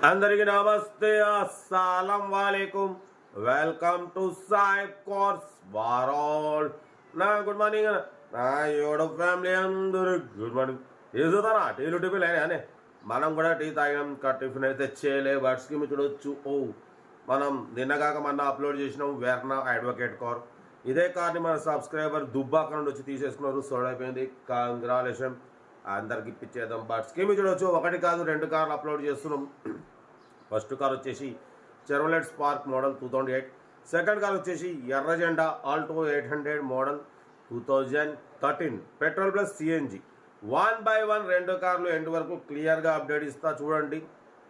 అందరికీ నమస్తే, అస్సలం వాలేకుమ్. వెల్కమ్ టు సాయిబ్ కోర్స్ వారాల్. నా గుడ్ మార్నింగ్ నా యూట్యూబ్ ఫ్యామిలీ అందరూ గుడ్ మార్నింగ్. ఏదుతానా టీలు టిఫిన్ అయినా మనం కూడా టీ తాగినాం. టిఫిన్ అయితే చేయలే. బట్స్కి మీరు చూడొచ్చు. మనం నిన్నగాక మొన్న అప్లోడ్ చేసినాం వెర్నా అడ్వకేట్ కార్. ఇదే కార్ని మన సబ్స్క్రైబర్ దుబ్బాక నుండి వచ్చి తీసేసుకున్నారు. సోడ్ అయిపోయింది. కంగ్రాచులేషన్. అందరికి ఇప్పించేద్దాం. బట్స్కి మీరు చూడొచ్చు. ఒకటి కాదు 2 కార్లు అప్లోడ్ చేస్తున్నాం. ఫస్ట్ కార్ వచ్చేసి Chevrolet Spark model 2008. Second car వచ్చేసి ఎర్రజెండా Alto 800 model 2013 petrol plus CNG. 1 by 1 2 కార్లు ఎండ్ వరకు క్లియర్గా అప్డేట్ ఇస్తా. చూడండి,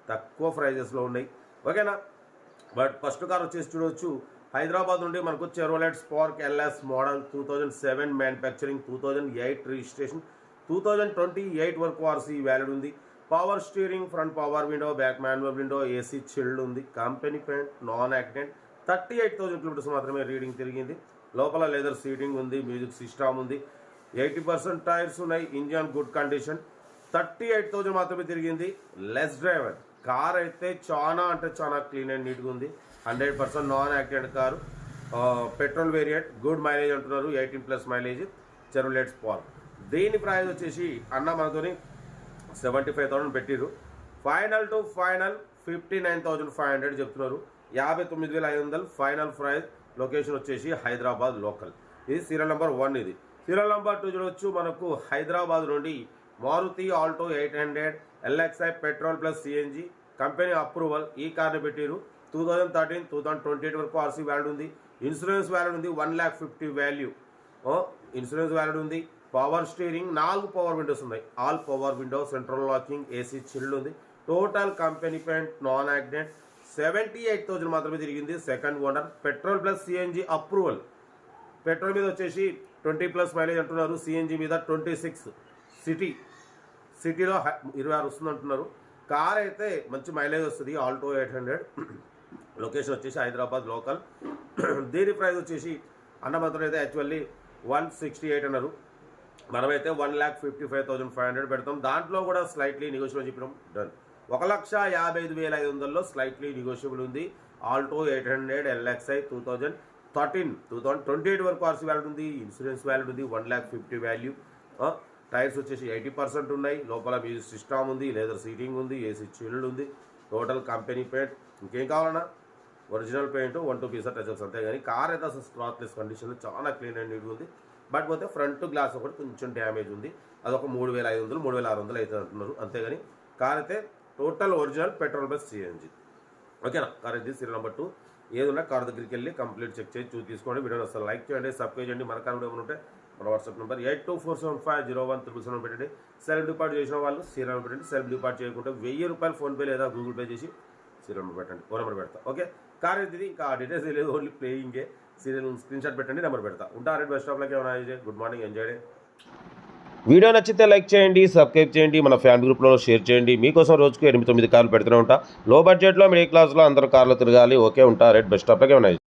తక్కువ ప్రైజెస్లో ఉన్నాయి. ఓకేనా? బట్ ఫస్ట్ కార్ వచ్చేసి చూడవచ్చు. హైదరాబాద్ నుండి మనకు Chevrolet Spark LS model 2007 manufacturing, 2008 registration, 2028 వరకు ఆర్సీ వ్యాలిడ్ ఉంది. Power steering, front power window, back manual window, AC chilled ఉంది. Company paint, non accident. 38,000 kilometres మాత్రమే రీడింగ్ తిరిగింది. లోపల లెదర్ సీటింగ్ ఉంది, మ్యూజిక్ సిస్టమ్ ఉంది. 80% టైర్స్ ఉన్నాయి. Engine good condition. 38,000 మాత్రమే తిరిగింది. Less driver. కార్ అయితే చాలా అంటే చాలా క్లీన్ అండ్ నీట్గా ఉంది. 100% non accident car. Petrol variant. Good mileage అంటున్నారు. 18+ మైలేజ్. చెర్వలెట్ స్పార్క్. దీని ప్రైస్ వచ్చేసి అన్న మనతోని 75,000 పెట్టిరు. ఫైనల్ టు ఫైనల్ 59,500 చెప్తున్నారు. 59,500 ఫైనల్ ప్రైస్. లొకేషన్ వచ్చేసి హైదరాబాద్ లోకల్. ఇది సీరియల్ నెంబర్ 1. ఇది సీరియల్ నెంబర్ 2 చూడవచ్చు. మనకు హైదరాబాద్ నుండి Maruti Alto 800 LXi petrol plus CNG company approval. ఈ కార్ని పెట్టిరు. 2013 2028 వరకు ఆర్సీ వ్యాలిడ్ ఉంది. ఇన్సూరెన్స్ వ్యాలిడ్ ఉంది. 1,50,000 వాల్యూ ఇన్సూరెన్స్ వ్యాలిడ్ ఉంది. పవర్ స్టీరింగ్, 4 పవర్ విండోస్ ఉన్నాయి. All power window, central locking, AC chilled ఉంది. Total company paint, non accident. 78,000 మాత్రమే తిరిగింది. Second owner. Petrol plus CNG approval. Petrol మీద వచ్చేసి 20+ మైలేజ్ అంటున్నారు. సిఎన్జి మీద 26. సిటీలో 26 వస్తుంది అంటున్నారు. కార్ అయితే మంచి మైలేజ్ వస్తుంది. ఆల్టో 800. లొకేషన్ వచ్చేసి హైదరాబాద్ లోకల్. దీని ప్రైస్ వచ్చేసి అన్నమంతరం అయితే యాక్చువల్లీ 168 అన్నారు. మనమైతే 1,55,500 పెడతాం. దాంట్లో కూడా స్లైట్లీ నెగోషియబుల్ చెప్పినాం. డన్. 1,55,500లో స్లైట్లీ నెగోషియబుల్ ఉంది. ఆల్టో 800 ఎల్ఎక్స్ఐ 2013 2028 వరకు ఆర్సీ వ్యాలిడ్ ఉంది. ఇన్సూరెన్స్ వ్యాలిడ్ ఉంది. 1,50,000 వాల్యూ. టైర్స్ వచ్చేసి 80% ఉన్నాయి. లోపల మ్యూజిక్ సిస్టమ్ ఉంది. లెదర్ సీటింగ్ ఉంది. ఏసీ చిల్డ్ ఉంది. Total company paint. ఇంకేం కావాలన్నా ఒరిజినల్ పెయింట్ 1-2 పీసెస్ టచప్స్ అంతే. కానీ కార్ అయితే అసలు స్క్రాచ్లెస్ కండిషన్లో చాలా క్లీన్ అండ్ నీట్గా ఉంది. బట్ పోతే ఫ్రంట్ గ్లాస్ ఒకటి కొంచెం డ్యామేజ్ ఉంది. అదొక 3,500 3,600 అవుతుంది అంటున్నారు. అంతేగాని కార్ అయితే total original petrol plus CNG. ఓకేనా? కార్ అయితే సీరియల్ నెంబర్ 2. ఏదన్నా కార్ దగ్గరికి వెళ్ళి కంప్లీట్ చెక్ చేసి తీసుకోండి. వీడియోని అసలు లైక్ చేయండి, సబ్స్క్రైబ్ చేయండి. మన కార్ ఏమైనా ఉంటే మన వాట్సాప్ నెంబర్ 8247501777 పెట్టండి. సెల్ఫ్ డిపాజిట్ చేసిన వాళ్ళు సీరియల్ నెంబర్ పెట్టండి. సెల్ఫ్ డిపాజిట్ చేయకుంటే 1000 రూపాయలు ఫోన్పే లేదా గూగుల్ పే చేసి సీరియల్ నెంబర్ పెట్టండి. ఓ నెంబర్ పెడతా. ఓకే? కార్ అయితే ఇంకా డీటెయిల్స్ లేదు, ఓన్లీ ప్లేయింగే. సీరియల్ స్క్రీన్ షాట్ పెట్టండి, నెంబర్ పెడతా. ఉంటా రెడ్ బస్ స్టాప్లోకి ఏమైనా. Good morning, enjoy day. Video నచ్చితే లైక్ చేయండి, సబ్స్క్రైబ్ చేయండి, మన ఫ్యామిలీ గ్రూప్లో షేర్ చేయండి. మీకోసం రోజుకు 8-9 కార్లు పెడుతూనే ఉంటా. లో బడ్జెట్లో మిడిల్ క్లాస్లో అందరూ కార్లు తిరగాలి. ఓకే? ఉంటా రెడ్ బస్ స్టాప్లోకి ఏమైనా.